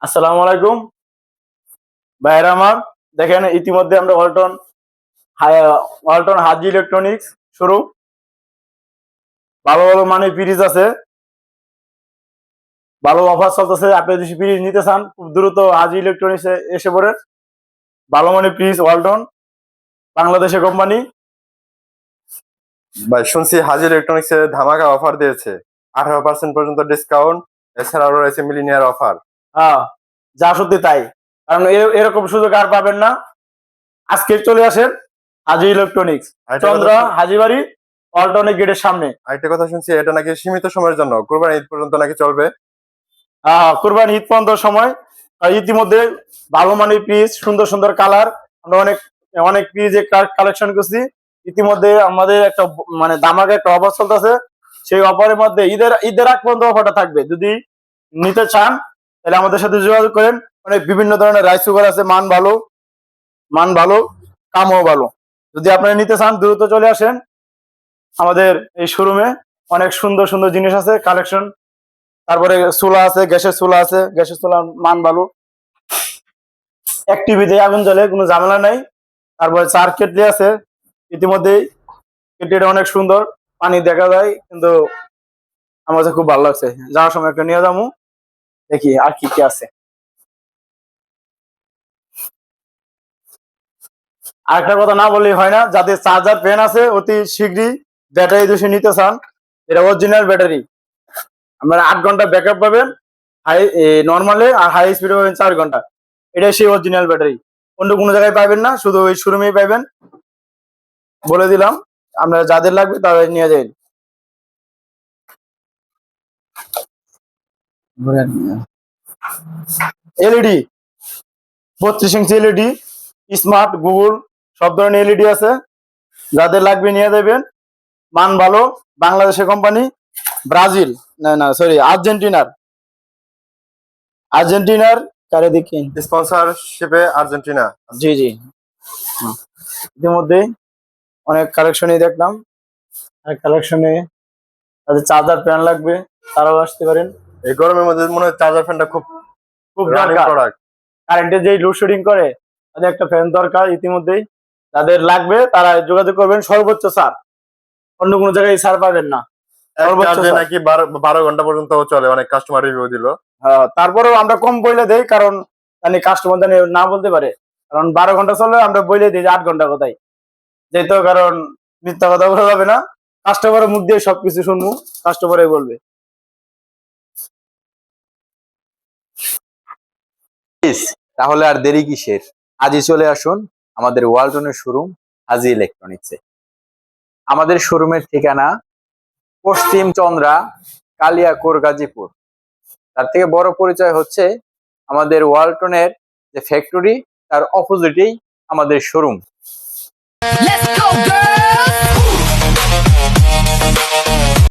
আসসালামু আলাইকুম ভাইরা আমার। দেখেন ইতিমধ্যে আমরা ওয়ালটন হাজি ইলেকট্রনিক্স শুরু। ভালো ভালো মানে ফ্রিজ আছে, ভালো অফার চলতেছে। আপনি যদি ফ্রিজ নিতে চান খুব দ্রুত হাজি ইলেকট্রনিক্সে এসে পড়ে। ভালো মানে ফ্রিজ ওয়ালটন, বাংলাদেশের কোম্পানি। ভাই শুনছি হাজির ইলেকট্রনিক্স এর ধামাকা অফার দিয়েছে, 18% পর্যন্ত ডিসকাউন্ট। এছাড়াও রয়েছে মিলিনিয়ার অফার। হ্যাঁ, যা সত্যি তাই, কারণ এরকম সুযোগ আর পাবেন না। আজকে চলে আসেন হাজি ইলেকট্রনিক্স, চন্দ্রা হাজিবাড়ি, ওয়ালটনের গেটের সামনে। আরেকটা কথা শুনছি, এটা নাকি সীমিত সময়ের জন্য, কুরবানি ঈদ পর্যন্ত নাকি চলবে। কুরবানি ঈদ পর্যন্ত সময়। ইতিমধ্যে ভালো মানের পিস, সুন্দর সুন্দর কালার, আমরা অনেক অনেক পিস কালেকশন করছি। ইতিমধ্যে আমাদের একটা মানে ধামাকা একটা অফার চলতেছে। সেই অফারের মধ্যে ঈদের ঈদের আগ পর্যন্ত অফারটা থাকবে। যদি নিতে চান তাহলে আমাদের সাথে যোগাযোগ করেন। অনেক বিভিন্ন ধরনের রাইস কুকার আছে, মান ভালো, কামও ভালো। যদি আপনারা নিতে চান দ্রুত চলে আসেন আমাদের এই শোরুমে। অনেক সুন্দর সুন্দর জিনিস আছে কালেকশন। তারপরে চুলা আছে, গ্যাসের চুলা আছে, গ্যাসের চুলা মান ভালো, এক টিভিতে আগুন জ্বলে, কোনো ঝামেলা নাই। তারপরে চার কেটলি আছে, ইতিমধ্যেই কেটলিটা অনেক সুন্দর, পানি দেখা যায়, কিন্তু আমার কাছে খুব ভালো লাগছে। যাওয়ার সময় একটা নিয়ে যাবো, দেখি আর কি কি আছে। আরেকটা কথা না বললেই হয় না, যাদের চার্জার ফ্যান আছে অতি শীঘ্রই ব্যাটারি দূষণ নিতে চান, এটা অরিজিনাল ব্যাটারি। আপনারা 8 ঘন্টা ব্যাকআপ পাবেন হাই নর্মালে, আর হাই স্পিডে পাবেন 4 ঘন্টা। এটাই সেই অরিজিনাল ব্যাটারি, অন্য কোনো জায়গায় পাবেন না, শুধু ওই শোরুমেই পাবেন। বলে দিলাম, আপনারা যাদের লাগবে তাদের নিয়ে যাবেন। LED 32 inch LED, smart, Google সব ধরনের এলইডি আছে। যাদের লাগবে নিয়ে যাবেন। মান ভালো, বাংলাদেশের কোম্পানি, ব্রাজিল না সরি আর্জেন্টিনার কারে দেখি স্পন্সরশিপে আর্জেন্টিনা। জি জি। ইতিমধ্যে অনেক কালেকশনই দেখলাম। আর কালেকশনে তাদের চার্জার ফ্যান লাগবে, তারাও আসতে পারেন। এই গরমের মধ্যে মনে হয় চার্জার ফ্যানটা খুব খুব রানিং দরকার, প্রোডাক্ট। কারেন্টের যেই লোডশেডিং করে তাদের একটা ফ্যান দরকার। ইতিমধ্যেই যাদের লাগবে তারা যোগাযোগ করবেন। সর্বোচ্চ ছাড়, অন্য কোনো জায়গায় ছাড় পাবেন না। সর্বোচ্চ ছাড়। নাকি 12 ঘন্টা পর্যন্ত চলে, অনেক কাস্টমার রিভিউ দিল। তারপরেও আমরা কম বইলে দেই, কারণ জানি কাস্টমার জানি না বলতে পারে। কারণ 12 ঘন্টা চলে, আমরা বইলে দিই যে 8 ঘন্টা কোথায় যেহেতু, কারণ মিথ্যা কথা বলা যাবে না। কাস্টমারের মুখ দিয়ে সবকিছু শুনবো, কাস্টমারে বলবে। তাহলে আর দেরি কিসের, আজই চলে আসুন আমাদের ওয়ালটনের শোরুম হাজি ইলেকট্রনিক্সে। আমাদের শোরুমের ঠিকানা পশ্চিম চন্দ্রা, কালিয়াকৈর, গাজীপুর। তার থেকে বড় পরিচয় হচ্ছে আমাদের ওয়ালটনের যে ফ্যাক্টরি, তার অপোজিটেই আমাদের শোরুম।